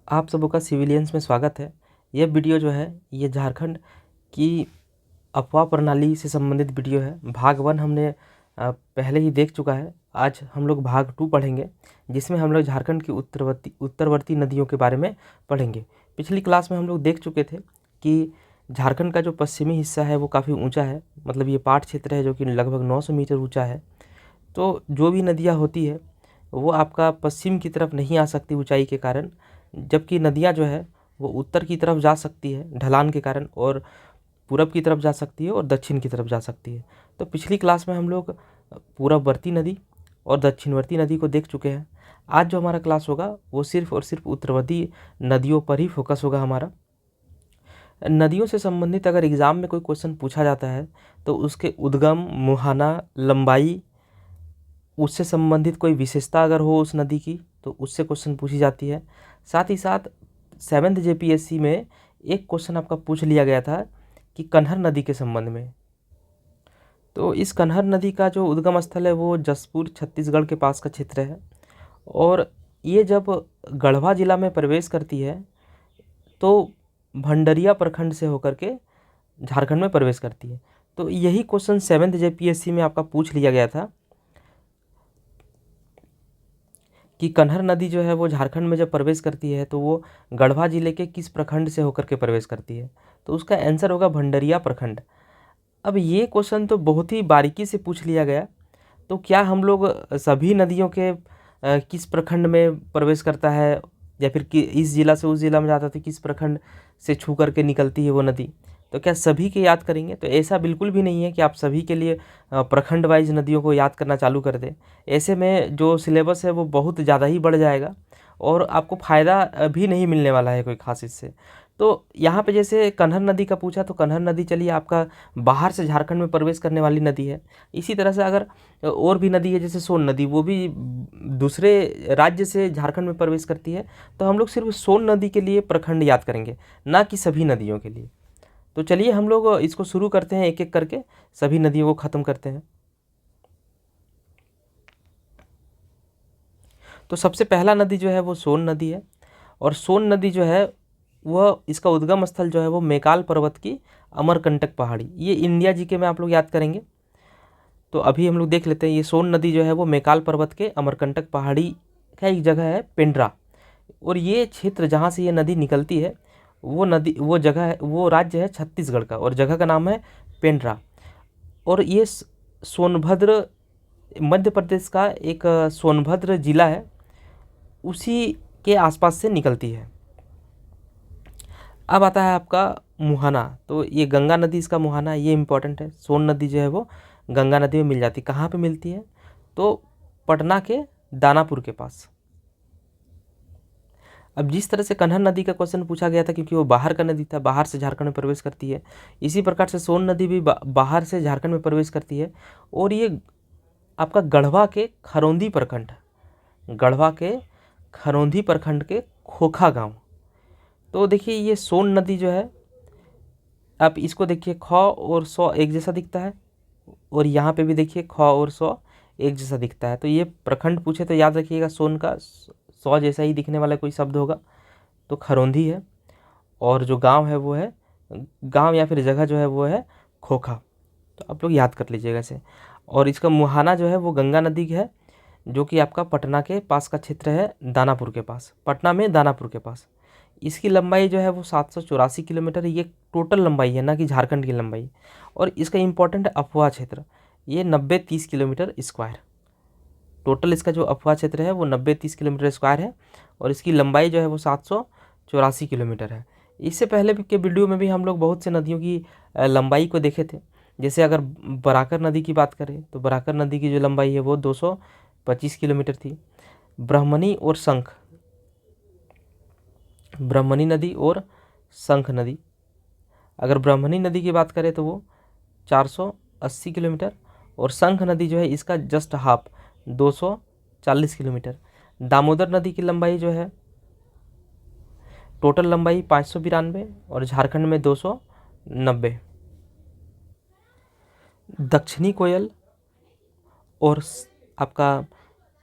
आप सबों का सिविलियंस में स्वागत है। यह वीडियो जो है ये झारखंड की अफवाह प्रणाली से संबंधित वीडियो है। भाग 1 हमने पहले ही देख चुका है। आज हम लोग भाग 2 पढ़ेंगे, जिसमें हम लोग झारखंड की उत्तरवर्ती नदियों के बारे में पढ़ेंगे। पिछली क्लास में हम लोग देख चुके थे कि झारखंड का जो पश्चिमी हिस्सा है वो काफ़ी ऊंचा है, मतलब ये पाट क्षेत्र है जो कि लगभग 900 मीटर ऊंचा है। तो जो भी नदियाँ होती है वो आपका पश्चिम की तरफ नहीं आ सकती ऊंचाई के कारण, जबकि नदियाँ जो है वो उत्तर की तरफ जा सकती है ढलान के कारण, और पूरब की तरफ जा सकती है और दक्षिण की तरफ जा सकती है। तो पिछली क्लास में हम लोग पूरबवर्ती नदी और दक्षिणवर्ती नदी को देख चुके हैं। आज जो हमारा क्लास होगा वो सिर्फ और सिर्फ उत्तरवर्ती नदियों पर ही फोकस होगा हमारा। नदियों से संबंधित अगर एग्ज़ाम में कोई क्वेश्चन पूछा जाता है तो उसके उद्गम, मुहाना, लंबाई, उससे संबंधित कोई विशेषता अगर हो उस नदी की तो उससे क्वेश्चन पूछी जाती है। साथ ही साथ 7th JPSC में एक क्वेश्चन आपका पूछ लिया गया था कि कन्हर नदी के संबंध में। तो इस कन्हर नदी का जो उद्गम स्थल है वो जसपुर छत्तीसगढ़ के पास का क्षेत्र है, और ये जब गढ़वा जिला में प्रवेश करती है तो भंडरिया प्रखंड से होकर के झारखंड में प्रवेश करती है। तो यही क्वेश्चन 7th JPSC में आपका पूछ लिया गया था कि कन्हर नदी जो है वो झारखंड में जब प्रवेश करती है तो वो गढ़वा जिले के किस प्रखंड से होकर के प्रवेश करती है। तो उसका आंसर होगा भंडरिया प्रखंड। अब ये क्वेश्चन तो बहुत ही बारीकी से पूछ लिया गया, तो क्या हम लोग सभी नदियों के किस प्रखंड में प्रवेश करता है, या फिर कि इस जिला से उस जिला में जाता है तो किस प्रखंड से छू करके निकलती है वो नदी, तो क्या सभी के याद करेंगे? तो ऐसा बिल्कुल भी नहीं है कि आप सभी के लिए प्रखंड वाइज नदियों को याद करना चालू कर दें। ऐसे में जो सिलेबस है वो बहुत ज़्यादा ही बढ़ जाएगा और आपको फ़ायदा भी नहीं मिलने वाला है कोई खास इससे। तो यहाँ पे जैसे कन्हर नदी का पूछा, तो कन्हर नदी चलिए आपका बाहर से झारखंड में प्रवेश करने वाली नदी है। इसी तरह से अगर और भी नदी है जैसे सोन नदी, वो भी दूसरे राज्य से झारखंड में प्रवेश करती है, तो हम लोग सिर्फ सोन नदी के लिए प्रखंड याद करेंगे, ना कि सभी नदियों के लिए। तो चलिए हम लोग इसको शुरू करते हैं, एक एक करके सभी नदियों को ख़त्म करते हैं। तो सबसे पहला नदी जो है वो सोन नदी है, और सोन नदी जो है वह इसका उद्गम स्थल जो है वो मैकाल पर्वत की अमरकंटक पहाड़ी, ये इंडिया जीके में आप लोग याद करेंगे। तो अभी हम लोग देख लेते हैं, ये सोन नदी जो है वो मैकाल पर्वत के अमरकंटक पहाड़ी का एक जगह है पेंड्रा, और ये क्षेत्र जहाँ से ये नदी निकलती है वो जगह है, वो राज्य है छत्तीसगढ़ का, और जगह का नाम है पेंड्रा। और ये सोनभद्र मध्य प्रदेश का एक सोनभद्र जिला है, उसी के आसपास से निकलती है। अब आता है आपका मुहाना, तो ये गंगा नदी इसका मुहाना, ये इम्पोर्टेंट है। सोन नदी जो है वो गंगा नदी में मिल जाती है। कहाँ पे मिलती है? तो पटना के दानापुर के पास। अब जिस तरह से कन्हर नदी का क्वेश्चन पूछा गया था क्योंकि वो बाहर का नदी था, बाहर से झारखंड में प्रवेश करती है, इसी प्रकार से सोन नदी भी बाहर से झारखंड में प्रवेश करती है, और ये आपका गढ़वा के खरौंधी प्रखंड के खोखा गांव। तो देखिए ये सोन नदी जो है, आप इसको देखिए ख और सौ एक जैसा दिखता है, और यहाँ पे भी देखिए ख और सौ एक जैसा दिखता है। तो ये प्रखंड पूछे तो याद रखिएगा सोन का सौ जैसा ही दिखने वाला कोई शब्द होगा, तो खरौंधी है, और जो गांव है वो है, गांव या फिर जगह जो है वो है खोखा। तो आप लोग याद कर लीजिएगा इसे। और इसका मुहाना जो है वो गंगा नदी है, जो कि आपका पटना के पास का क्षेत्र है, दानापुर के पास, पटना में दानापुर के पास। इसकी लंबाई जो है वो 784 किलोमीटर, ये टोटल लंबाई है, ना कि झारखंड की लंबाई। और इसका इम्पोर्टेंट अफवाह क्षेत्र, ये 90-30 किलोमीटर स्क्वायर, टोटल इसका जो अफवाह क्षेत्र है वो 90-30 किलोमीटर स्क्वायर है, और इसकी लंबाई जो है वो 784 किलोमीटर है। इससे पहले के वीडियो में भी हम लोग बहुत से नदियों की लंबाई को देखे थे। जैसे अगर बराकर नदी की बात करें तो बराकर नदी की जो लंबाई है वो 225 किलोमीटर थी। ब्राह्मणी नदी और शंख नदी, अगर ब्राह्मणी नदी की बात करें तो वो 480 किलोमीटर, और शंख नदी जो है इसका जस्ट हाफ 240 किलोमीटर। दामोदर नदी की लंबाई जो है, टोटल लंबाई 592, और झारखंड में 290। दक्षिणी कोयल और आपका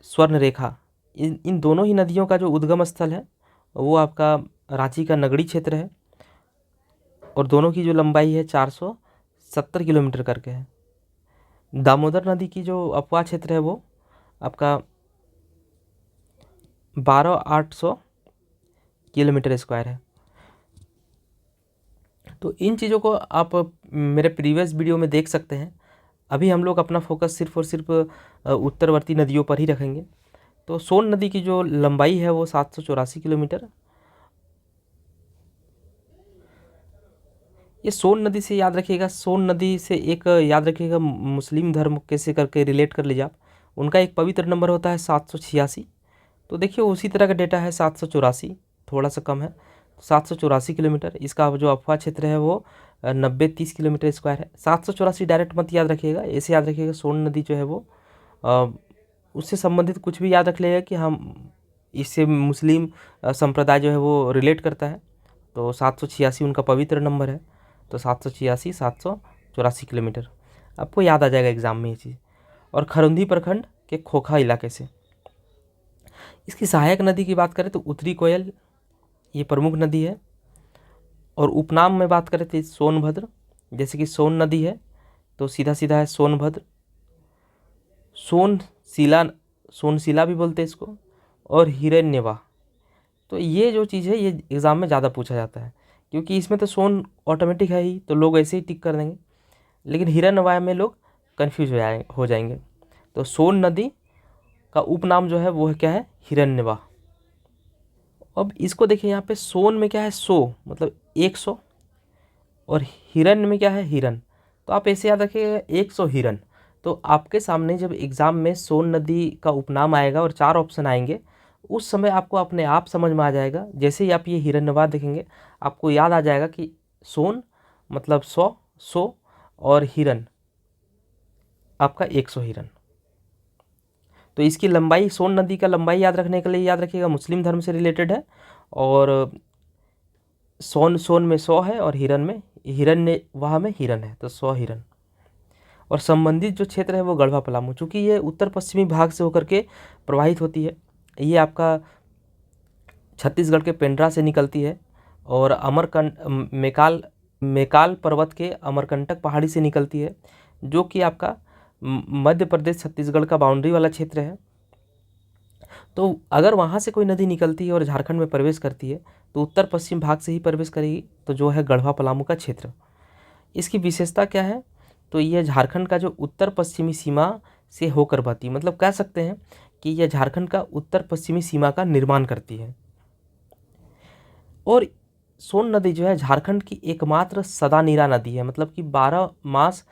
स्वर्ण रेखा, इन दोनों ही नदियों का जो उद्गम स्थल है वो आपका रांची का नगड़ी क्षेत्र है और दोनों की जो लंबाई है 470 किलोमीटर करके है। दामोदर नदी की जो अपवाह क्षेत्र है वो आपका 12,800 किलोमीटर स्क्वायर है। तो इन चीज़ों को आप मेरे प्रीवियस वीडियो में देख सकते हैं। अभी हम लोग अपना फोकस सिर्फ और सिर्फ उत्तरवर्ती नदियों पर ही रखेंगे। तो सोन नदी की जो लंबाई है वो 784 किलोमीटर। ये सोन नदी से याद रखिएगा, सोन नदी से एक याद रखिएगा मुस्लिम धर्म कैसे करके रिलेट कर लीजिए आप। उनका एक पवित्र नंबर होता है 786। तो देखिए उसी तरह का डेटा है 784, थोड़ा सा कम है 784 किलोमीटर। इसका जो अफवाह क्षेत्र है वो 90-30 किलोमीटर स्क्वायर है। 784 डायरेक्ट मत याद रखिएगा, ऐसे याद रखिएगा सोन नदी जो है वो उससे संबंधित कुछ भी याद रख लेगा कि हम इससे मुस्लिम संप्रदाय जो है वो रिलेट करता है। तो 786 उनका पवित्र नंबर है। तो 786 784 किलोमीटर आपको याद आ जाएगा एग्जाम में ये चीज़। और खरुंधी प्रखंड के खोखा इलाके से। इसकी सहायक नदी की बात करें तो उत्तरी कोयल ये प्रमुख नदी है। और उपनाम में बात करें तो सोनभद्र, जैसे कि सोन नदी है तो सीधा सीधा है सोनभद्र। सोनशिला, सोनशिला भी बोलते हैं इसको, और हिरण्यवा। तो ये जो चीज़ है ये एग्ज़ाम में ज़्यादा पूछा जाता है, क्योंकि इसमें तो सोन ऑटोमेटिक है ही तो लोग ऐसे ही टिक कर देंगे, लेकिन हिरण्यवा में लोग कन्फ्यूज हो जाएंगे। तो सोन नदी का उपनाम जो है वो है क्या है, हिरण्यवा। अब इसको देखिए यहाँ पे सोन में क्या है, 100 मतलब 100, और हिरन में क्या है, हिरन। तो आप ऐसे याद रखिएगा 100 हिरन। तो आपके सामने जब एग्ज़ाम में सोन नदी का उपनाम आएगा और 4 ऑप्शन आएंगे, उस समय आपको अपने आप समझ में आ जाएगा। जैसे ही आप ये हिरण्यवा देखेंगे आपको याद आ जाएगा कि सोन मतलब 100 और हिरन आपका 100 हिरन। तो इसकी लंबाई, सोन नदी का लंबाई याद रखने के लिए याद रखिएगा मुस्लिम धर्म से रिलेटेड है। और सोन में 100 है और हिरण्यवाह में हिरन है, तो 100 हिरन। और संबंधित जो क्षेत्र है वो गढ़वा पलामू, चूँकि ये उत्तर पश्चिमी भाग से होकर के प्रवाहित होती है। ये आपका छत्तीसगढ़ के पेंड्रा से निकलती है और मेकाल पर्वत के अमरकंटक पहाड़ी से निकलती है, जो कि आपका मध्य प्रदेश छत्तीसगढ़ का बाउंड्री वाला क्षेत्र है। तो अगर वहाँ से कोई नदी निकलती है और झारखंड में प्रवेश करती है तो उत्तर पश्चिम भाग से ही प्रवेश करेगी, तो जो है गढ़वा पलामू का क्षेत्र। इसकी विशेषता क्या है, तो यह झारखंड का जो उत्तर पश्चिमी सीमा से होकर बहती है, मतलब कह सकते हैं कि यह झारखंड का उत्तर पश्चिमी सीमा का निर्माण करती है। और सोन नदी जो है झारखंड की एकमात्र सदानीरा नदी है, मतलब कि 12 मास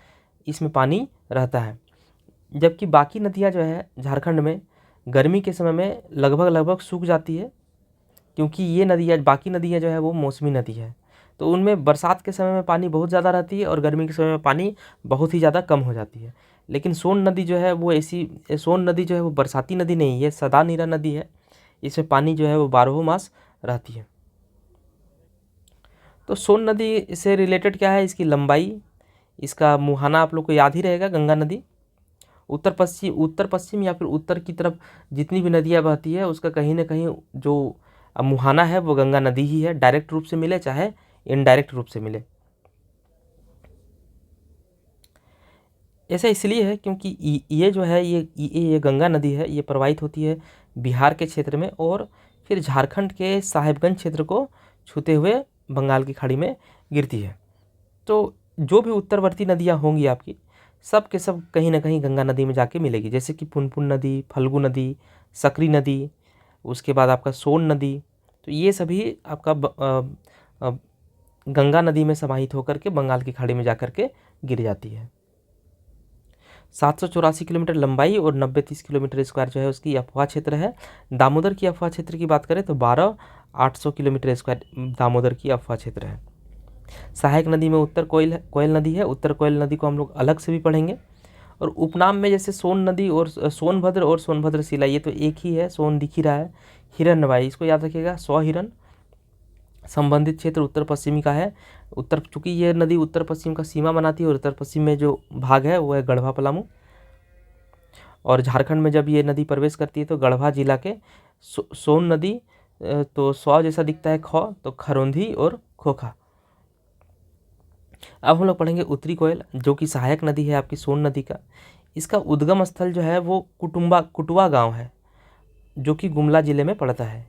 इसमें पानी रहता है। जबकि बाकी नदियाँ जो है झारखंड में गर्मी के समय में लगभग सूख जाती है, क्योंकि ये नदियाँ, बाकी नदियाँ जो है वो मौसमी नदी है। तो उनमें बरसात के समय में पानी बहुत ज़्यादा रहती है और गर्मी के समय में पानी बहुत ही ज़्यादा कम हो जाती है। लेकिन सोन नदी जो है वो सोन नदी जो है वो बरसाती नदी नहीं है, सदानीरा नदी है। इसमें पानी जो है वो 12 मास रहती है। तो सोन नदी से रिलेटेड क्या है, इसकी लंबाई, इसका मुहाना आप लोग को याद ही रहेगा, गंगा नदी। उत्तर पश्चिम या फिर उत्तर की तरफ जितनी भी नदियाँ बहती है उसका कहीं ना कहीं जो मुहाना है वो गंगा नदी ही है, डायरेक्ट रूप से मिले चाहे इनडायरेक्ट रूप से मिले। ऐसा इसलिए है क्योंकि ये जो है ये गंगा नदी है, ये प्रवाहित होती है बिहार के क्षेत्र में और फिर झारखंड के साहेबगंज क्षेत्र को छूते हुए बंगाल की खाड़ी में गिरती है। तो जो भी उत्तरवर्ती नदियाँ होंगी आपकी, सब के सब कहीं ना कहीं गंगा नदी में जाके मिलेगी, जैसे कि पुनपुन नदी, फल्गु नदी, सकरी नदी, उसके बाद आपका सोन नदी। तो ये सभी आपका गंगा नदी में समाहित होकर के बंगाल की खाड़ी में जाकर के गिर जाती है। 784 किलोमीटर लंबाई और 90-30 किलोमीटर स्क्वायर जो है उसकी अफवाह क्षेत्र है। दामोदर की अफवाह क्षेत्र की बात करें तो 12,800 किलोमीटर स्क्वायर दामोदर की अफवाह क्षेत्र है। सहायक नदी में उत्तर कोयल नदी है। उत्तर कोयल नदी को हम लोग अलग से भी पढ़ेंगे। और उपनाम में जैसे सोन नदी और सोनभद्र और सोनभद्र शिला, ये तो एक ही है, सोन दिख ही रहा है। हिरण्यवाई, इसको याद रखिएगा, 100 हिरन। संबंधित क्षेत्र उत्तर पश्चिमी का है। चूँकि ये नदी उत्तर पश्चिम का सीमा बनाती है और उत्तर पश्चिम में जो भाग है वो है गढ़वा पलामू। और झारखंड में जब ये नदी प्रवेश करती है तो गढ़वा जिला के सोन नदी तो सौ जैसा दिखता है खौ, तो खरोंधी और खोखा। अब हम लोग पढ़ेंगे उत्तरी कोयल, जो कि सहायक नदी है आपकी सोन नदी का। इसका उद्गम स्थल जो है वो कुटवा गांव है, जो कि गुमला जिले में पड़ता है।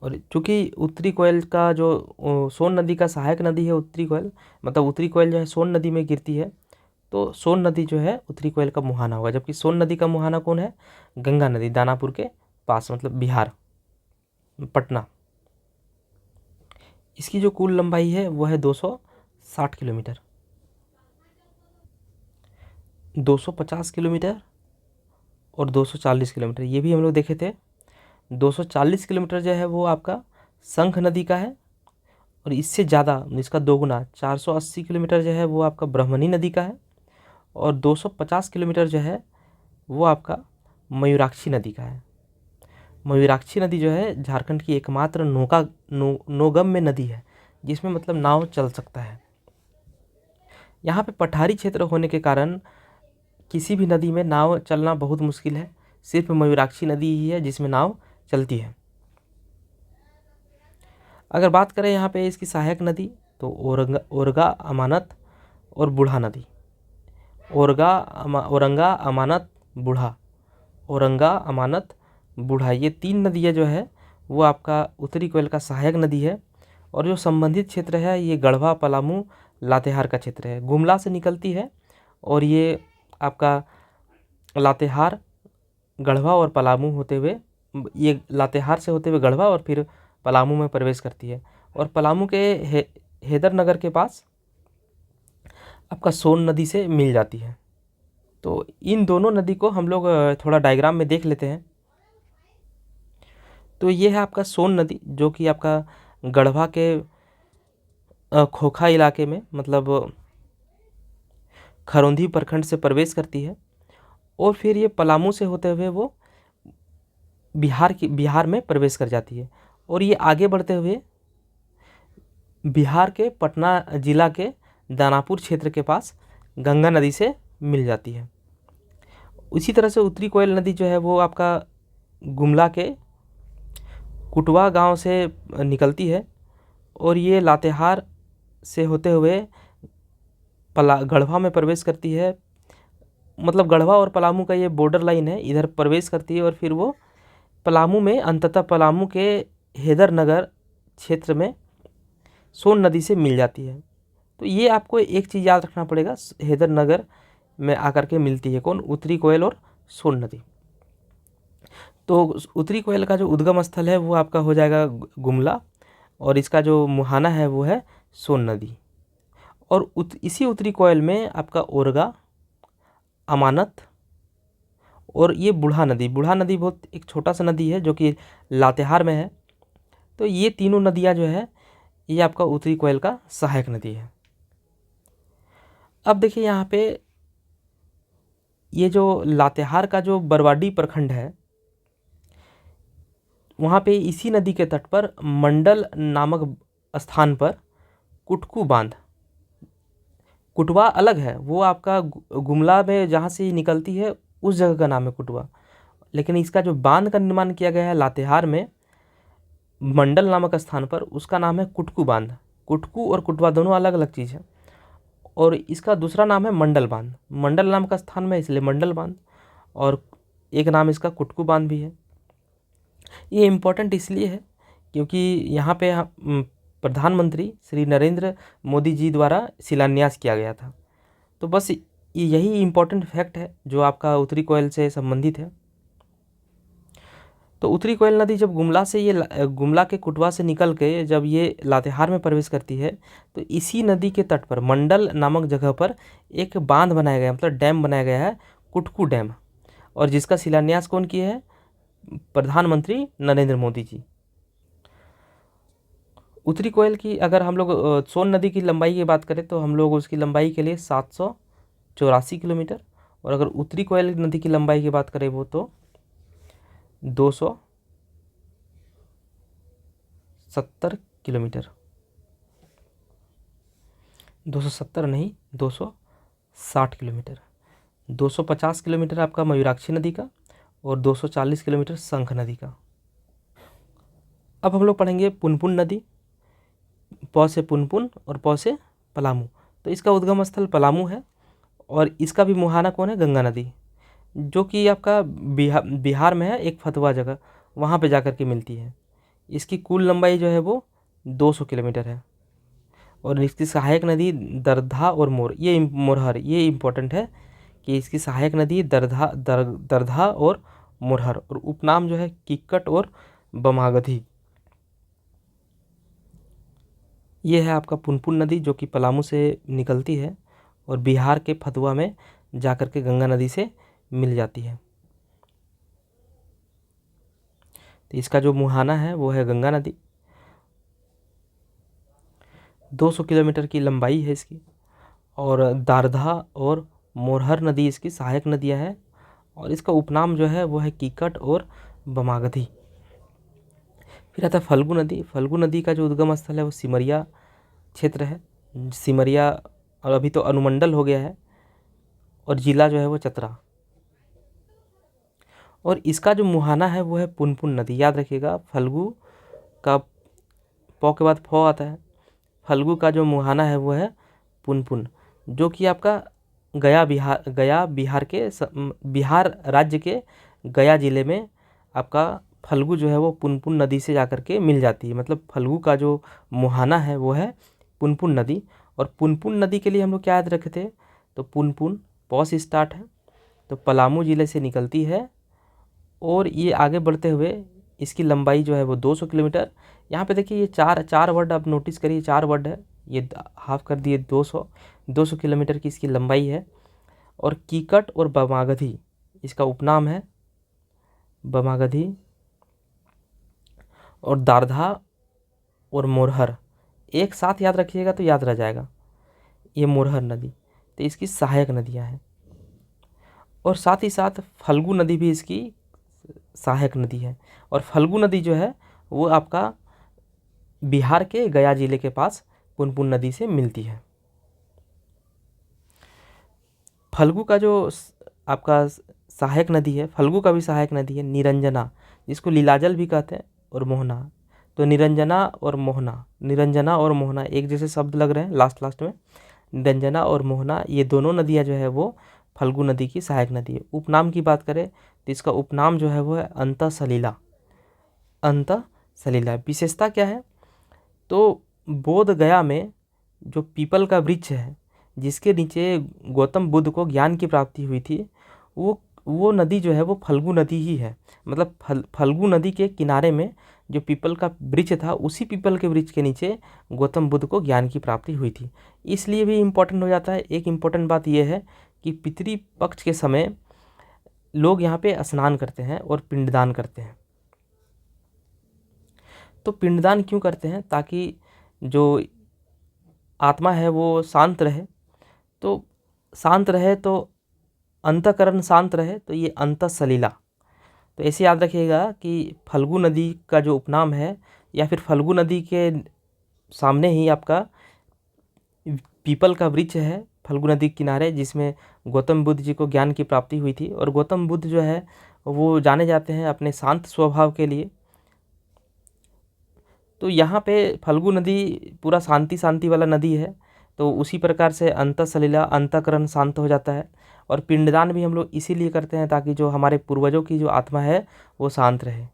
और चूँकि उत्तरी कोयल का जो सोन नदी का सहायक नदी है उत्तरी कोयल, मतलब उत्तरी कोयल जो है सोन नदी में गिरती है, तो सोन नदी जो है उत्तरी कोयल का मुहाना होगा। जबकि सोन नदी का मुहाना कौन है? गंगा नदी, दानापुर के पास, मतलब बिहार, पटना। इसकी जो कुल लंबाई है वो है 260 किलोमीटर, 250 किलोमीटर और 240 किलोमीटर, ये भी हम लोग देखे थे। 240 किलोमीटर जो है वो आपका शंख नदी का है, और इससे ज़्यादा, इसका दोगुना 480 किलोमीटर जो है वो आपका ब्रह्मणी नदी का है, और 250 किलोमीटर जो है वो आपका मयूराक्षी नदी का है। मयूराक्षी नदी जो है झारखंड की एकमात्र नौगम्य नदी है, जिसमें मतलब नाव चल सकता है। यहाँ पे पठारी क्षेत्र होने के कारण किसी भी नदी में नाव चलना बहुत मुश्किल है, सिर्फ मयूराक्षी नदी ही है जिसमें नाव चलती है। अगर बात करें यहाँ पे इसकी सहायक नदी, तो ओरगा, अमानत और बूढ़ा नदी। औरंगा, अमानत, बूढ़ा, औरंगा, अमानत, बूढ़ा, ये 3 नदियाँ जो है वो आपका उत्तरी कोयल का सहायक नदी है। और जो संबंधित क्षेत्र है ये गढ़वा, पलामू, लातेहार का क्षेत्र है। गुमला से निकलती है और ये आपका लातेहार, गढ़वा और पलामू होते हुए, ये लातेहार से होते हुए गढ़वा और फिर पलामू में प्रवेश करती है। और पलामू के हैदर नगर के पास आपका सोन नदी से मिल जाती है। तो इन दोनों नदी को हम लोग थोड़ा डायग्राम में देख लेते हैं। तो ये है आपका सोन नदी, जो कि आपका गढ़वा के खोखा इलाके में, मतलब खरौंधी प्रखंड से प्रवेश करती है, और फिर ये पलामू से होते हुए वो बिहार में प्रवेश कर जाती है, और ये आगे बढ़ते हुए बिहार के पटना जिला के दानापुर क्षेत्र के पास गंगा नदी से मिल जाती है। उसी तरह से उत्तरी कोयल नदी जो है वो आपका गुमला के कुटवा गांव से निकलती है, और ये लातेहार से होते हुए गढ़वा में प्रवेश करती है। मतलब गढ़वा और पलामू का ये बॉर्डर लाइन है, इधर प्रवेश करती है, और फिर वो पलामू में अंततः पलामू के हैदर नगर क्षेत्र में सोन नदी से मिल जाती है। तो ये आपको एक चीज़ याद रखना पड़ेगा, हैदर नगर में आकर के मिलती है कौन? उत्तरी कोयल और सोन नदी। तो उत्तरी कोयल का जो उद्गम स्थल है वो आपका हो जाएगा गुमला, और इसका जो मुहाना है वो है सोन नदी। और इसी उत्तरी कोयल में आपका ओरगा, अमानत और ये बूढ़ा नदी बहुत एक छोटा सा नदी है जो कि लातेहार में है। तो ये तीनों नदियाँ जो है ये आपका उत्तरी कोयल का सहायक नदी है। अब देखिए यहाँ पे ये जो लातेहार का जो बरवाडी प्रखंड है, वहाँ पे इसी नदी के तट पर मंडल नामक स्थान पर कुटकू बांध, कुटवा अलग है, वो आपका गुमला में जहाँ से निकलती है उस जगह का नाम है कुटवा, लेकिन इसका जो बांध का निर्माण किया गया है लातेहार में मंडल नामक स्थान पर, उसका नाम है कुटकू बांध। कुटकू और कुटवा दोनों अलग अलग चीज़ है, और इसका दूसरा नाम है मंडल बांध। मंडल नाम का स्थान में इसलिए मंडल बांध, और एक नाम इसका कुटकू बांध भी है। ये इम्पोर्टेंट इसलिए है क्योंकि यहाँ पे प्रधानमंत्री श्री नरेंद्र मोदी जी द्वारा शिलान्यास किया गया था। तो बस यही इम्पोर्टेंट फैक्ट है जो आपका उत्तरी कोयल से संबंधित है। तो उत्तरी कोयल नदी जब गुमला के कुटवा से निकल के जब ये लातेहार में प्रवेश करती है, तो इसी नदी के तट पर मंडल नामक जगह पर एक बांध बनाया गया, मतलब डैम बनाया गया है, कुटकू डैम, और जिसका शिलान्यास कौन किया है? प्रधानमंत्री नरेंद्र मोदी जी। उत्तरी कोयल की अगर हम लोग सोन नदी की लंबाई की बात करें तो हम लोग उसकी लंबाई के लिए 784 किलोमीटर, और अगर उत्तरी कोयल नदी की लंबाई की बात करें वो तो 270 किलोमीटर, 270 नहीं, 260 किलोमीटर। 250 किलोमीटर आपका मयूराक्षी नदी का, और 240 किलोमीटर शंख नदी का। अब हम लोग पढ़ेंगे पुनपुन नदी, प से पुनपुन और प से पलामू। तो इसका उद्गम स्थल पलामू है और इसका भी मुहाना कौन है, गंगा नदी, जो कि आपका बिहार में है, एक फतवा जगह, वहाँ पे जाकर के मिलती है। इसकी कुल लंबाई जो है वो 200 किलोमीटर है। और इसकी सहायक नदी दरधा और मोरहर, ये इम्पोर्टेंट है कि इसकी सहायक नदी दरधा और मोरहर, और उपनाम जो है किक्कट और बमागधी। ये है आपका पुनपुन नदी, जो कि पलामू से निकलती है और बिहार के फतवा में जाकर के गंगा नदी से मिल जाती है। तो इसका जो मुहाना है वो है गंगा नदी। 200 किलोमीटर की लंबाई है इसकी, और दारधा और मोरहर नदी इसकी सहायक नदियां हैं, और इसका उपनाम जो है वो है किक्कट और बमागधी। फिर आता है फल्गु नदी। फल्गु नदी का जो उद्गम स्थल है वो सिमरिया क्षेत्र है। सिमरिया, और अभी तो अनुमंडल हो गया है, और जिला जो है वो चतरा। और इसका जो मुहाना है वो है पुनपुन नदी। याद रखिएगा, फल्गु का प के बाद फ आता है। फल्गु का जो मुहाना है वो है पुनपुन, जो कि आपका बिहार राज्य के गया जिले में आपका फल्गु जो है वो पुनपुन नदी से जाकर के मिल जाती है। मतलब फल्गु का जो मुहाना है वो है पुनपुन नदी। और पुनपुन नदी के लिए हम लोग क्या याद रखे थे, तो पुनपुन प से स्टार्ट है, तो पलामू जिले से निकलती है, और ये आगे बढ़ते हुए इसकी लंबाई जो है वो 200 किलोमीटर। यहाँ पे देखिए ये चार वर्ड आप नोटिस करिए, 4 वर्ड है, ये हाफ कर दिए 200 किलोमीटर की इसकी लंबाई है। और कीकट और बमागधी इसका उपनाम है, बमागधी। और दारधा और मोरहर एक साथ याद रखिएगा तो याद रह जाएगा, ये मोरहर नदी, तो इसकी सहायक नदियाँ हैं। और साथ ही साथ फल्गु नदी भी इसकी सहायक नदी है। और फल्गु नदी जो है वो आपका बिहार के गया जिले के पास पुनपुन नदी से मिलती है। फल्गु का जो आपका सहायक नदी है, फल्गु का भी सहायक नदी है निरंजना, जिसको लीलाजल भी कहते हैं, और मोहना। तो निरंजना और मोहना एक जैसे शब्द लग रहे हैं लास्ट में। निरंजना और मोहना ये दोनों नदियाँ जो है वो फल्गु नदी की सहायक नदी है। उपनाम की बात करें तो इसका उपनाम जो है वो है अंतःसलिला। विशेषता क्या है, तो बोध गया में जो पीपल का वृक्ष है, जिसके नीचे गौतम बुद्ध को ज्ञान की प्राप्ति हुई थी, वो नदी जो है वो फल्गु नदी ही है। मतलब फल्गु नदी के किनारे में जो पीपल का वृक्ष था, उसी पीपल के वृक्ष के नीचे गौतम बुद्ध को ज्ञान की प्राप्ति हुई थी। इसलिए भी इम्पोर्टेंट हो जाता है। एक इम्पोर्टेंट बात यह है कि पितृ पक्ष के समय लोग यहाँ पे स्नान करते हैं और पिंडदान करते हैं। तो पिंडदान क्यों करते हैं, ताकि जो आत्मा है वो शांत रहे। तो शांत रहे तो अंतःकरण शांत रहे, तो ये अंतःसलिला। तो ऐसे याद रखिएगा कि फल्गु नदी का जो उपनाम है, या फिर फल्गु नदी के सामने ही आपका पीपल का वृक्ष है फल्गु नदी के किनारे, जिसमें गौतम बुद्ध जी को ज्ञान की प्राप्ति हुई थी। और गौतम बुद्ध जो है वो जाने जाते हैं अपने शांत स्वभाव के लिए। तो यहाँ पे फल्गु नदी पूरा शांति वाला नदी है। तो उसी प्रकार से अंतःसलिला, अंतःकरण शांत हो जाता है। और पिंडदान भी हम लोग इसीलिए करते हैं ताकि जो हमारे पूर्वजों की जो आत्मा है वो शांत रहे।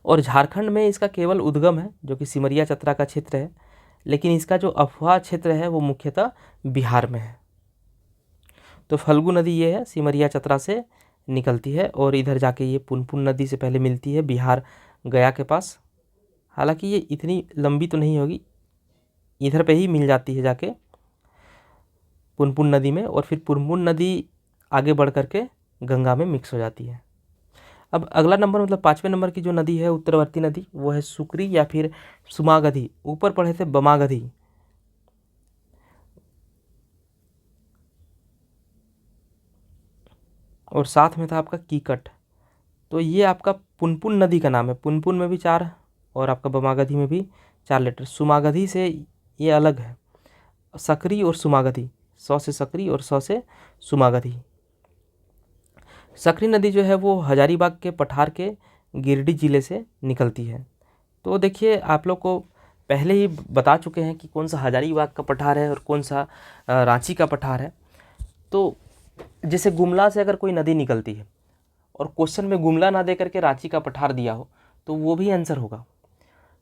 और झारखंड में इसका केवल उद्गम है, जो कि सिमरिया चतरा का क्षेत्र है, लेकिन इसका जो अफवाह क्षेत्र है वो मुख्यतः बिहार में है। तो फल्गु नदी ये है, सिमरिया चतरा से निकलती है, और इधर जाके ये पुनपुन नदी से पहले मिलती है बिहार गया के पास। हालांकि ये इतनी लंबी तो नहीं होगी, इधर पे ही मिल जाती है जाके पुनपुन नदी में, और फिर पुनपुन नदी आगे बढ़ करके गंगा में मिक्स हो जाती है। अब अगला नंबर, मतलब 5वें नंबर की जो नदी है उत्तरवर्ती नदी, वो है सुकरी या फिर सुमागधी। ऊपर पढ़े थे बमागधी, और साथ में था आपका कीकट। तो ये आपका पुनपुन नदी का नाम है। पुनपुन में भी 4 और आपका बमागधी में भी 4 लेटर। सुमागधी से ये अलग है, सकरी और सुमागधी, 100 से सकरी और 100 से सुमागधी। सकरी नदी जो है वो हजारीबाग के पठार के गिरिडीह जिले से निकलती है। तो देखिए आप लोग को पहले ही बता चुके हैं कि कौन सा हजारीबाग का पठार है और कौन सा रांची का पठार है। तो जैसे गुमला से अगर कोई नदी निकलती है और क्वेश्चन में गुमला ना दे करके रांची का पठार दिया हो तो वो भी आंसर होगा।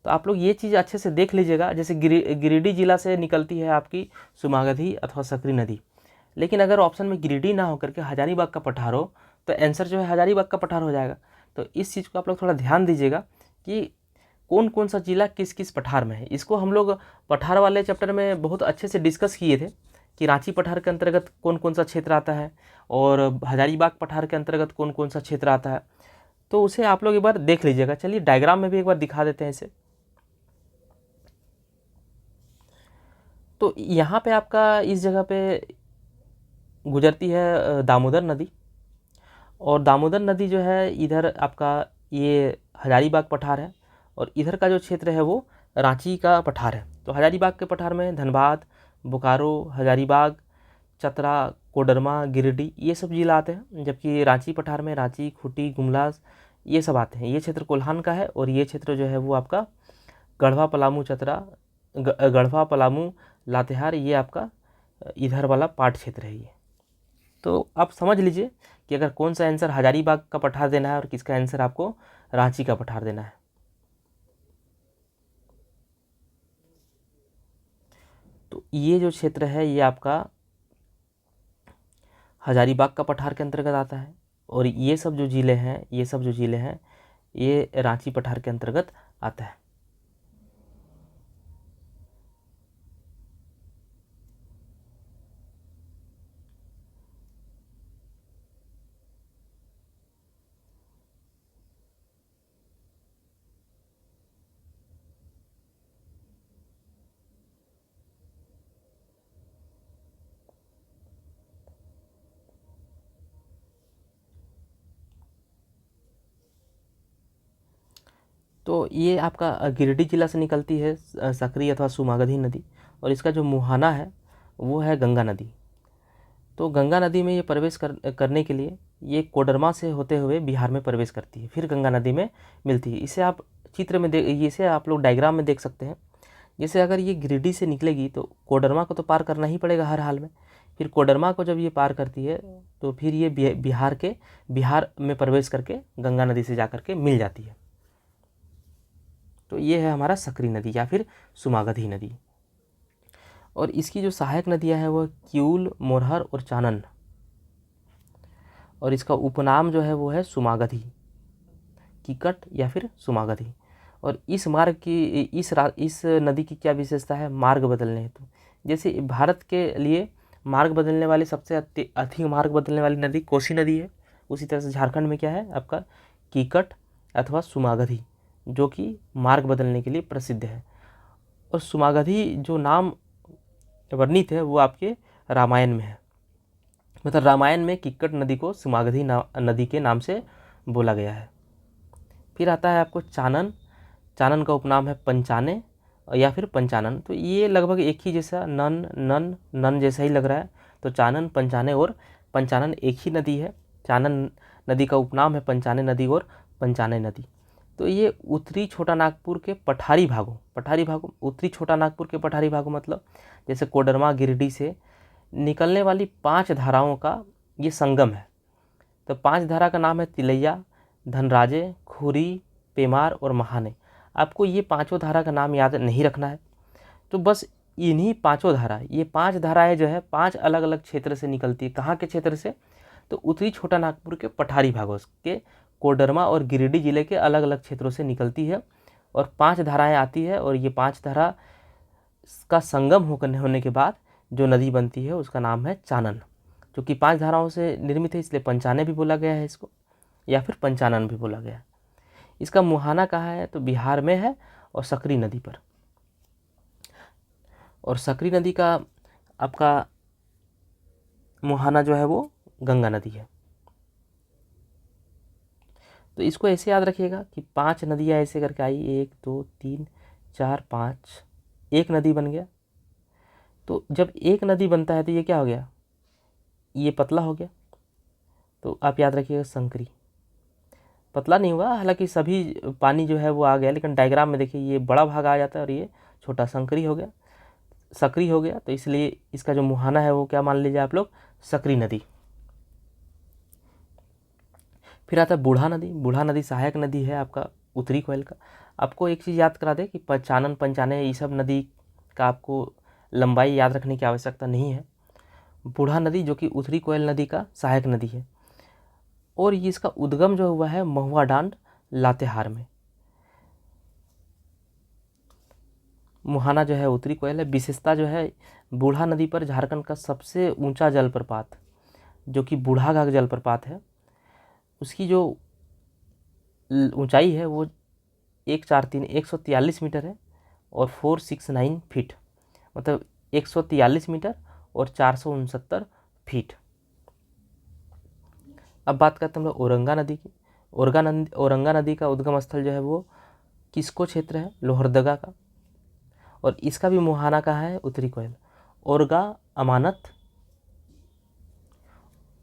तो आप लोग ये चीज़ अच्छे से देख लीजिएगा। जैसे गिरिडीह जिला से निकलती है आपकी सुमागधी अथवा सकरी नदी, लेकिन अगर ऑप्शन में गिरिडीह ना होकर के हजारीबाग का पठार हो तो आंसर जो है हजारीबाग का पठार हो जाएगा। तो इस चीज़ को आप लोग थोड़ा ध्यान दीजिएगा कि कौन कौन सा जिला किस किस पठार में है। इसको हम लोग पठार वाले चैप्टर में बहुत अच्छे से डिस्कस किए थे कि रांची पठार के अंतर्गत कौन कौन सा क्षेत्र आता है और हजारीबाग पठार के अंतर्गत कौन कौन सा क्षेत्र आता है। तो उसे आप लोग एक बार देख लीजिएगा। चलिए डायग्राम में भी एक बार दिखा देते हैं इसे। तो यहाँ पे आपका इस जगह पे गुजरती है दामोदर नदी, और दामोदर नदी जो है इधर आपका ये हजारीबाग पठार है, और इधर का जो क्षेत्र है वो रांची का पठार है। तो हजारीबाग के पठार में धनबाद, बोकारो, हजारीबाग, चतरा, कोडरमा, गिरिडीह ये सब जिला आते हैं, जबकि रांची पठार में रांची, खूंटी, गुमला ये सब आते हैं। ये क्षेत्र कोल्हान का है, और ये क्षेत्र जो है वो आपका गढ़वा, पलामू, चतरा, गढ़वा, पलामू, लातेहार ये आपका इधर वाला पार्ट क्षेत्र है ये। तो आप समझ लीजिए कि अगर कौन सा आंसर हजारीबाग का पठार देना है और किसका आंसर आपको रांची का पठार देना है। तो ये जो क्षेत्र है ये आपका हजारीबाग का पठार के अंतर्गत आता है, और ये सब जो जिले हैं ये रांची पठार के अंतर्गत आता है। तो ये आपका गिरिडीह जिला से निकलती है सकरी अथवा सुमागधी नदी, और इसका जो मुहाना है वो है गंगा नदी। तो गंगा नदी में ये प्रवेश करने के लिए ये कोडरमा से होते हुए बिहार में प्रवेश करती है, फिर गंगा नदी में मिलती है। इसे आप चित्र में इसे आप लोग डायग्राम में देख सकते हैं। जैसे अगर ये गिरिडीह से निकलेगी तो कोडरमा को तो पार करना ही पड़ेगा हर हाल में। फिर कोडरमा को जब ये पार करती है तो फिर ये बिहार में प्रवेश करके गंगा नदी से जा करके मिल जाती है। तो ये है हमारा सकरी नदी या फिर सुमागधी नदी। और इसकी जो सहायक नदियाँ हैं वो किऊल, मोरहर और चानन, और इसका उपनाम जो है वो है सुमागधी, कीकट या फिर सुमागधी। और इस मार्ग की इस नदी की क्या विशेषता है? मार्ग बदलने हेतु। जैसे भारत के लिए मार्ग बदलने वाली सबसे अधिक मार्ग बदलने वाली नदी कोसी नदी है, उसी तरह से झारखंड में क्या है आपका कीकट अथवा सुमागधी, जो कि मार्ग बदलने के लिए प्रसिद्ध है। और सुमागधी जो नाम वर्णित है वो आपके रामायण में है, मतलब रामायण में किक्कट नदी को सुमागधी नदी के नाम से बोला गया है। फिर आता है आपको चानन। चानन का उपनाम है पंचाने या फिर पंचानन। तो ये लगभग एक ही जैसा नन जैसा ही लग रहा है। तो चानन, पंचाने और पंचानन एक ही नदी है। चानन नदी का उपनाम है पंचाने नदी और पंचाने नदी। तो ये उत्तरी छोटा नागपुर के पठारी भागों उत्तरी छोटा नागपुर के पठारी भागों मतलब जैसे कोडरमा, गिरिडीह से निकलने वाली 5 धाराओं का ये संगम है। तो 5 धारा का नाम है तिलैया, धनराजे, खुरी, पेमार और महाने। आपको ये 5 धारा का नाम याद नहीं रखना है। तो बस इन्हीं 5 धारा, ये 5 धाराएं जो है 5 अलग अलग क्षेत्र से निकलती है। कहाँ के क्षेत्र से? तो उत्तरी छोटा नागपुर के पठारी भागों के कोडरमा और गिरिडीह जिले के अलग अलग क्षेत्रों से निकलती है, और 5 धाराएं आती है। और ये 5 धारा का संगम होने के बाद जो नदी बनती है उसका नाम है चानन, जो कि 5 धाराओं से निर्मित है, इसलिए पंचाने भी बोला गया है इसको, या फिर पंचानन भी बोला गया है। इसका मुहाना कहाँ है? तो बिहार में है, और सकरी नदी पर। और सकरी नदी का आपका मुहाना जो है वो गंगा नदी है। तो इसको ऐसे याद रखिएगा कि 5 नदियाँ ऐसे करके आई, 1 2 3 4 5, एक नदी बन गया। तो जब एक नदी बनता है तो ये क्या हो गया? ये पतला हो गया, तो आप याद रखिएगा संकरी। पतला नहीं हुआ, हालांकि सभी पानी जो है वो आ गया, लेकिन डायग्राम में देखिए ये बड़ा भाग आ जाता है और ये छोटा संकरी हो गया, सकरी हो गया, तो इसलिए इसका जो मुहाना है वो क्या मान लीजिए आप लोग, सकरी नदी। फिर आता है बूढ़ा नदी। बूढ़ा नदी सहायक नदी है आपका उत्तरी कोयल का। आपको एक चीज़ याद करा दे कि पंचानन पंचाने ये सब नदी का आपको लंबाई याद रखने की आवश्यकता नहीं है। बूढ़ा नदी जो कि उत्तरी कोयल नदी का सहायक नदी है, और ये इसका उद्गम जो हुआ है महुआ डांड लातेहार में। मुहाना जो है उत्तरी कोयल है। विशेषता जो है, बूढ़ा नदी पर झारखंड का सबसे ऊंचा जलप्रपात जो कि बूढ़ाघाट जलप्रपात है, उसकी जो ऊंचाई है वो 143 मीटर है और 469 फीट, मतलब 143 मीटर और 469 फीट। अब बात करते हैं हम लोग औरंगा नदी की। औरंगा नदी का उद्गम स्थल जो है वो किसको क्षेत्र है, लोहरदगा का, और इसका भी मुहाना कहाँ है, उत्तरी कोयल। औरगा, अमानत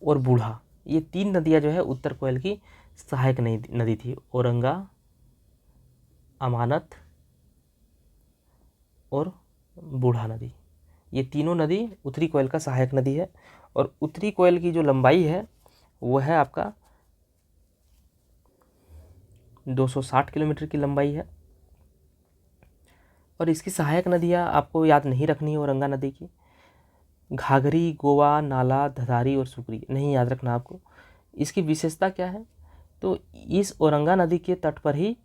और बूढ़ा, ये 3 नदियाँ जो है उत्तर कोयल की सहायक नदी थी। औरंगा, अमानत और बूढ़ा नदी, ये तीनों नदी उत्तरी कोयल का सहायक नदी है। और उत्तरी कोयल की जो लंबाई है वो है आपका 260 किलोमीटर की लंबाई है। और इसकी सहायक नदियाँ आपको याद नहीं रखनी है औरंगा नदी की। घाघरी, गोवा, नाला, धधारी और सुकरी नहीं याद रखना आपको। इसकी विशेषता क्या है, तो इस औरंगा नदी के तट पर ही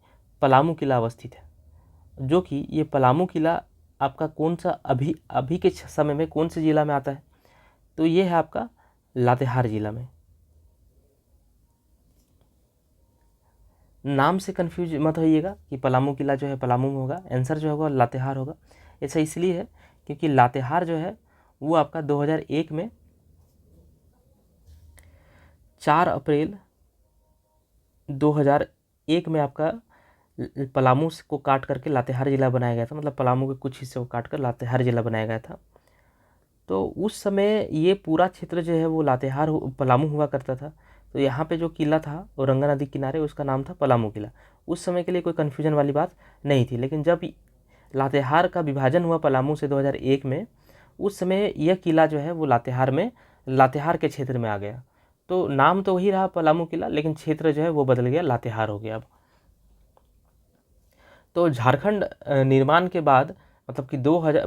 पलामू किला अवस्थित है, जो कि ये पलामू किला आपका कौन सा अभी के समय में कौन से ज़िला में आता है, तो ये है आपका लातेहार ज़िला में। नाम से कंफ्यूज मत होइएगा कि पलामू किला जो है पलामू में होगा, आंसर जो होगा लातेहार होगा। ऐसा इसलिए है क्योंकि लातेहार जो है वो आपका 2001 में 4 अप्रैल 2001 में आपका पलामू को काट करके लातेहार ज़िला बनाया गया था, मतलब पलामू के कुछ हिस्से को काट कर लातेहार ज़िला बनाया गया था। तो उस समय ये पूरा क्षेत्र जो है वो लातेहार पलामू हुआ करता था। तो यहाँ पे जो किला था औरंगा नदी किनारे, उसका नाम था पलामू किला। उस समय के लिए कोई कन्फ्यूजन वाली बात नहीं थी, लेकिन जब लातेहार का विभाजन हुआ पलामू से 2001 में, उस समय यह किला जो है वो लातेहार के क्षेत्र में आ गया। तो नाम तो वही रहा पलामू किला, लेकिन क्षेत्र जो है वो बदल गया, लातेहार हो गया अब। तो झारखंड निर्माण के बाद, मतलब कि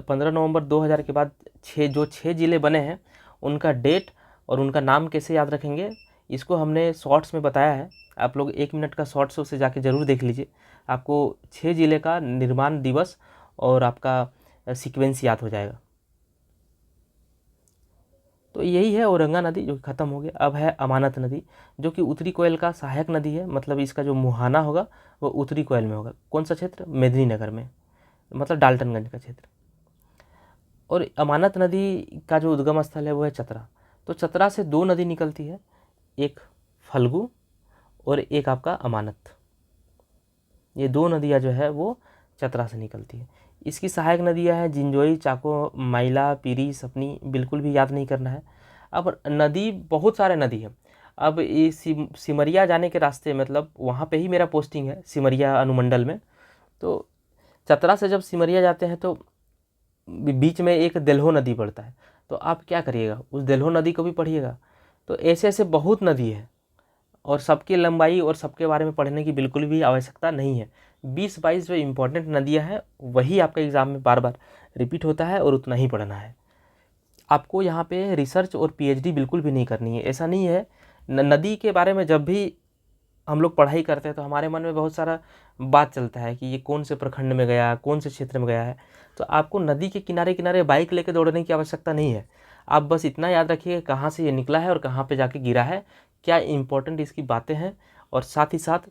15 नवंबर 2000 के बाद 6 ज़िले बने हैं, उनका डेट और उनका नाम कैसे याद रखेंगे, इसको हमने शॉर्ट्स में बताया है। आप लोग 1 मिनट का शॉर्ट्स उसे जाके ज़रूर देख लीजिए, आपको 6 ज़िले का निर्माण दिवस और आपका सीक्वेंस याद हो जाएगा। तो यही है औरंगा नदी जो ख़त्म हो गया। अब है अमानत नदी, जो कि उत्तरी कोयल का सहायक नदी है, मतलब इसका जो मुहाना होगा वो उत्तरी कोयल में होगा। कौन सा क्षेत्र, मेदिनीनगर में, मतलब डाल्टनगंज का क्षेत्र। और अमानत नदी का जो उद्गम स्थल है वो है चतरा। तो चतरा से 2 नदी निकलती है, एक फल्गु और एक आपका अमानत। ये 2 नदियाँ जो है वो चतरा से निकलती है। इसकी सहायक नदियाँ हैं जिंजोई, चाको, माइला, पीरी, सपनी, बिल्कुल भी याद नहीं करना है। अब नदी बहुत सारे नदी है। अब ये सिमरिया जाने के रास्ते, मतलब वहाँ पे ही मेरा पोस्टिंग है, सिमरिया अनुमंडल में। तो चतरा से जब सिमरिया जाते हैं तो बीच में एक देल्हो नदी पड़ता है, तो आप क्या करिएगा, उस देल्हो नदी को भी पढ़िएगा। तो ऐसे ऐसे बहुत नदी है, और सबकी लंबाई और सबके बारे में पढ़ने की बिल्कुल भी आवश्यकता नहीं है। 20-22 जो इम्पोर्टेंट नदियां हैं वही आपका एग्ज़ाम में बार बार रिपीट होता है, और उतना ही पढ़ना है। आपको यहाँ पे रिसर्च और पीएचडी बिल्कुल भी नहीं करनी है। ऐसा नहीं है, नदी के बारे में जब भी हम लोग पढ़ाई करते हैं तो हमारे मन में बहुत सारा बात चलता है कि ये कौन से प्रखंड में गया, कौन से क्षेत्र में गया है। तो आपको नदी के किनारे किनारे बाइक लेकर दौड़ने की आवश्यकता नहीं है। आप बस इतना याद रखिए कहाँ से ये निकला है और कहाँ पे जाके गिरा है, क्या इम्पोर्टेंट इसकी बातें हैं, और साथ ही साथ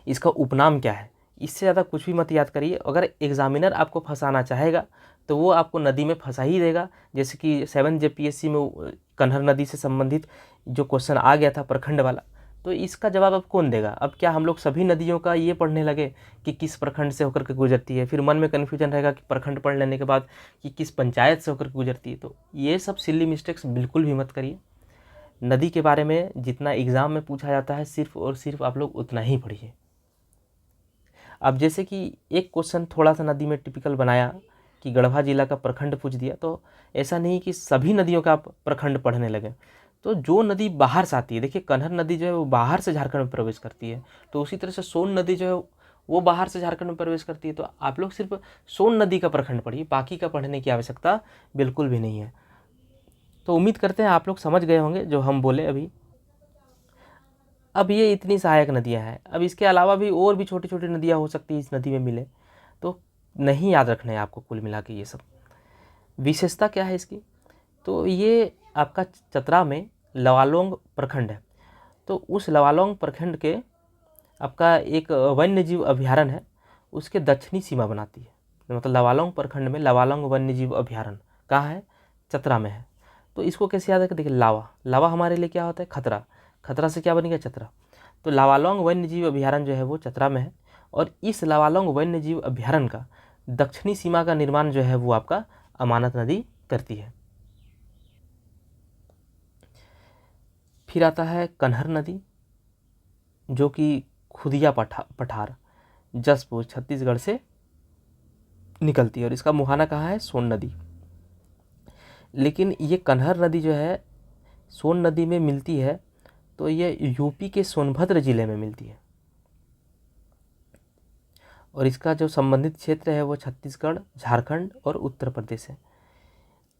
इसका उपनाम क्या है। इससे ज़्यादा कुछ भी मत याद करिए। अगर एग्जामिनर आपको फंसाना चाहेगा तो वो आपको नदी में फंसा ही देगा। जैसे कि 7 JPSC में कन्हर नदी से संबंधित जो क्वेश्चन आ गया था प्रखंड वाला, तो इसका जवाब अब कौन देगा। अब क्या हम लोग सभी नदियों का ये पढ़ने लगे कि किस प्रखंड से होकर के गुजरती है, फिर मन में कन्फ्यूजन रहेगा कि प्रखंड पढ़ लेने के बाद कि किस पंचायत से होकर के गुजरती है। तो ये सब सिली मिस्टेक्स बिल्कुल भी मत करिए। नदी के बारे में जितना एग्ज़ाम में पूछा जाता है सिर्फ और सिर्फ आप लोग उतना ही पढ़िए। अब जैसे कि एक क्वेश्चन थोड़ा सा नदी में टिपिकल बनाया कि गढ़वा जिला का प्रखंड पूछ दिया, तो ऐसा नहीं कि सभी नदियों का आप प्रखंड पढ़ने लगे। तो जो नदी बाहर से आती है, देखिए कन्हर नदी जो है वो बाहर से झारखंड में प्रवेश करती है, तो उसी तरह से सोन नदी जो है वो बाहर से झारखंड में प्रवेश करती है। तो आप लोग सिर्फ सोन नदी का प्रखंड पढ़िए, बाकी का पढ़ने की आवश्यकता बिल्कुल भी नहीं है। तो उम्मीद करते हैं आप लोग समझ गए होंगे जो हम बोले अभी। अब ये इतनी सहायक नदियाँ हैं, अब इसके अलावा भी और भी छोटी छोटी नदियाँ हो सकती है इस नदी में मिले, तो नहीं याद रखना है आपको कुल मिला के ये सब। विशेषता क्या है इसकी, तो ये आपका चतरा में लवालोंग प्रखंड है, तो उस लवालोंग प्रखंड के आपका एक वन्य जीव अभयारण्य है, उसके दक्षिणी सीमा बनाती है। मतलब लवालोंग प्रखंड में लवालोंग वन्य जीव अभयारण्य कहाँ है, चतरा में है। तो इसको कैसे याद रखें, देखिए लावा हमारे लिए क्या होता है, खतरा, खतरा से क्या बनेगा, चतरा। तो लवालोंग वन्य जीव अभयारण्य जो है वो चतरा में है, और इस लवालोंग वन्य जीव अभयारण्य का दक्षिणी सीमा का निर्माण जो है वो आपका अमानत नदी करती है। फिर आता है कन्हर नदी, जो कि खुदिया पठार जसपुर छत्तीसगढ़ से निकलती है, और इसका मुहाना कहाँ है, सोन नदी। लेकिन ये कन्हर नदी जो है सोन नदी में मिलती है, तो ये यूपी के सोनभद्र जिले में मिलती है, और इसका जो संबंधित क्षेत्र है वो छत्तीसगढ़, झारखंड और उत्तर प्रदेश है।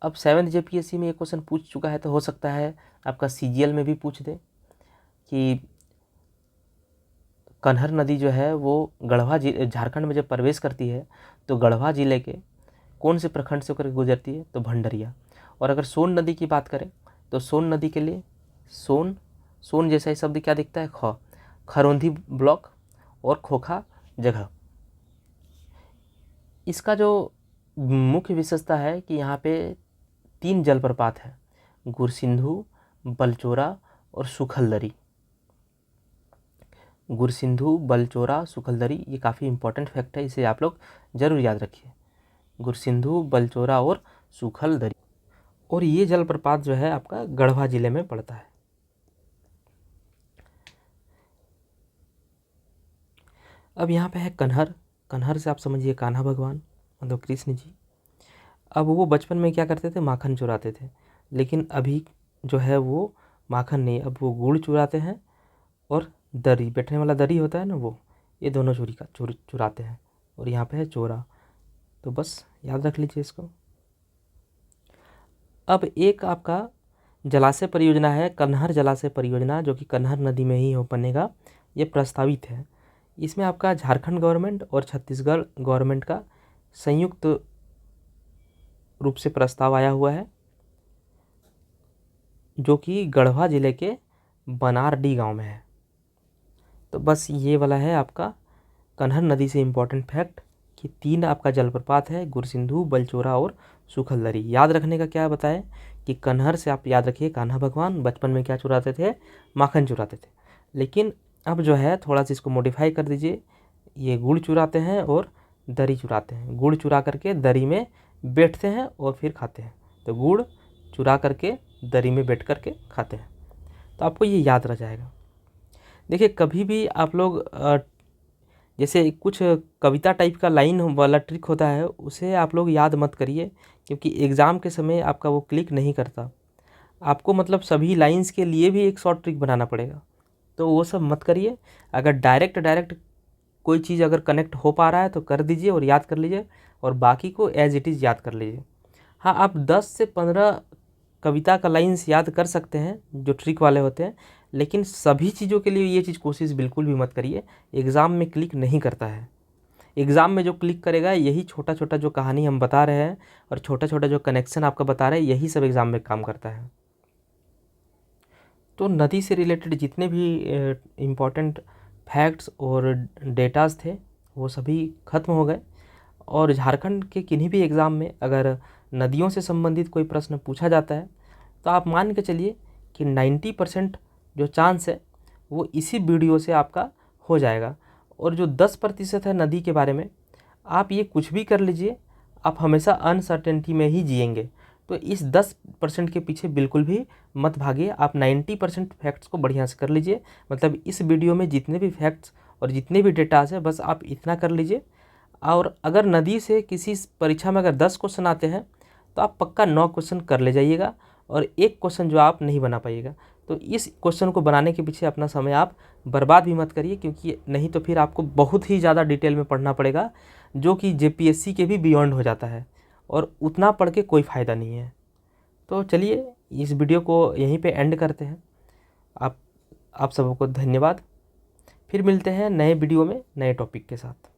अब 7th JPSC में ये क्वेश्चन पूछ चुका है, तो हो सकता है आपका CGL में भी पूछ दे कि कन्हर नदी जो है वो गढ़वा झारखंड में जब प्रवेश करती है तो गढ़वा जिले के कौन से प्रखंड से होकर गुजरती है, तो भंडरिया। और अगर सोन नदी की बात करें तो सोन नदी के लिए सोन जैसा ही शब्द क्या दिखता है, खरोंधी ब्लॉक और खोखा जगह। इसका जो मुख्य विशेषता है कि यहाँ पे 3 जलप्रपात है, गुरसिंधु, बलचोरा और सुखलदरी। गुरसिंधु, बलचोरा, सुखलदरी, ये काफ़ी इंपॉर्टेंट फैक्ट है, इसे आप लोग जरूर याद रखिए। गुरसिंधु, बलचोरा और सुखलदरी, और ये जलप्रपात जो है आपका गढ़वा जिले में पड़ता है। अब यहाँ पे है कन्हर से आप समझिए कान्हा भगवान, मतलब कृष्ण जी। अब वो बचपन में क्या करते थे, माखन चुराते थे, लेकिन अभी जो है वो माखन नहीं, अब वो गुड़ चुराते हैं और दरी, बैठने वाला दरी होता है ना, वो, ये दोनों चुराते हैं, और यहाँ पे है चोरा। तो बस याद रख लीजिए इसको। अब एक आपका जलाशय परियोजना है, कन्हर जलाशय परियोजना, जो कि कन्हर नदी में ही हो बनेगा, ये प्रस्तावित है। इसमें आपका झारखंड गवर्नमेंट और छत्तीसगढ़ गवर्नमेंट का संयुक्त रूप से प्रस्ताव आया हुआ है, जो कि गढ़वा जिले के बनारडी गांव में है। तो बस ये वाला है आपका कन्हर नदी से इम्पोर्टेंट फैक्ट कि 3 आपका जलप्रपात है, गुरसिंधु, बलचोरा और सुखलदरी। याद रखने का क्या बताएं कि कन्हर से आप याद रखिए कान्हा भगवान बचपन में क्या चुराते थे, माखन चुराते थे, लेकिन अब जो है थोड़ा सा इसको मॉडिफाई कर दीजिए, ये गुड़ चुराते हैं और दरी चुराते हैं। गुड़ चुरा करके दरी में बैठते हैं और फिर खाते हैं, तो गुड़ चुरा करके दरी में बैठ करके खाते हैं। तो आपको ये याद रह जाएगा। देखिए कभी भी आप लोग जैसे कुछ कविता टाइप का लाइन वाला ट्रिक होता है, उसे आप लोग याद मत करिए, क्योंकि एग्ज़ाम के समय आपका वो क्लिक नहीं करता। आपको मतलब सभी लाइंस के लिए भी एक शॉर्ट ट्रिक बनाना पड़ेगा, तो वो सब मत करिए। अगर डायरेक्ट कोई चीज़ अगर कनेक्ट हो पा रहा है तो कर दीजिए और याद कर लीजिए, और बाकी को एज इट इज़ याद कर लीजिए। हाँ, आप 10 से 15 कविता का लाइन्स याद कर सकते हैं जो ट्रिक वाले होते हैं, लेकिन सभी चीज़ों के लिए ये चीज़ कोशिश बिल्कुल भी मत करिए, एग्ज़ाम में क्लिक नहीं करता है। एग्ज़ाम में जो क्लिक करेगा यही छोटा छोटा जो कहानी हम बता रहे हैं और छोटा छोटा जो कनेक्शन आपका बता रहे हैं, यही सब एग्ज़ाम में काम करता है। तो नदी से रिलेटेड जितने भी इम्पोर्टेंट फैक्ट्स और डेटाज थे वो सभी ख़त्म हो गए। और झारखंड के किन्हीं भी एग्ज़ाम में अगर नदियों से संबंधित कोई प्रश्न पूछा जाता है तो आप मान के चलिए कि 90% जो चांस है वो इसी वीडियो से आपका हो जाएगा। और जो 10% है नदी के बारे में, आप ये कुछ भी कर लीजिए, आप हमेशा अनसर्टेनिटी में ही जिएंगे। तो इस 10% के पीछे बिल्कुल भी मत भागिए, आप 90% फैक्ट्स को बढ़िया से कर लीजिए। मतलब इस वीडियो में जितने भी फैक्ट्स और जितने भी डेटाज है बस आप इतना कर लीजिए। और अगर नदी से किसी परीक्षा में अगर 10 क्वेश्चन आते हैं तो आप पक्का 9 क्वेश्चन कर ले जाइएगा और एक क्वेश्चन जो आप नहीं बना पाइएगा। तो इस क्वेश्चन को बनाने के पीछे अपना समय आप बर्बाद भी मत करिए, क्योंकि नहीं तो फिर आपको बहुत ही ज़्यादा डिटेल में पढ़ना पड़ेगा, जो कि जेपीएससी के भी बियॉन्ड हो जाता है और उतना पढ़ के कोई फ़ायदा नहीं है। तो चलिए इस वीडियो को यहीं पे एंड करते हैं। आप सबको धन्यवाद। फिर मिलते हैं नए वीडियो में नए टॉपिक के साथ।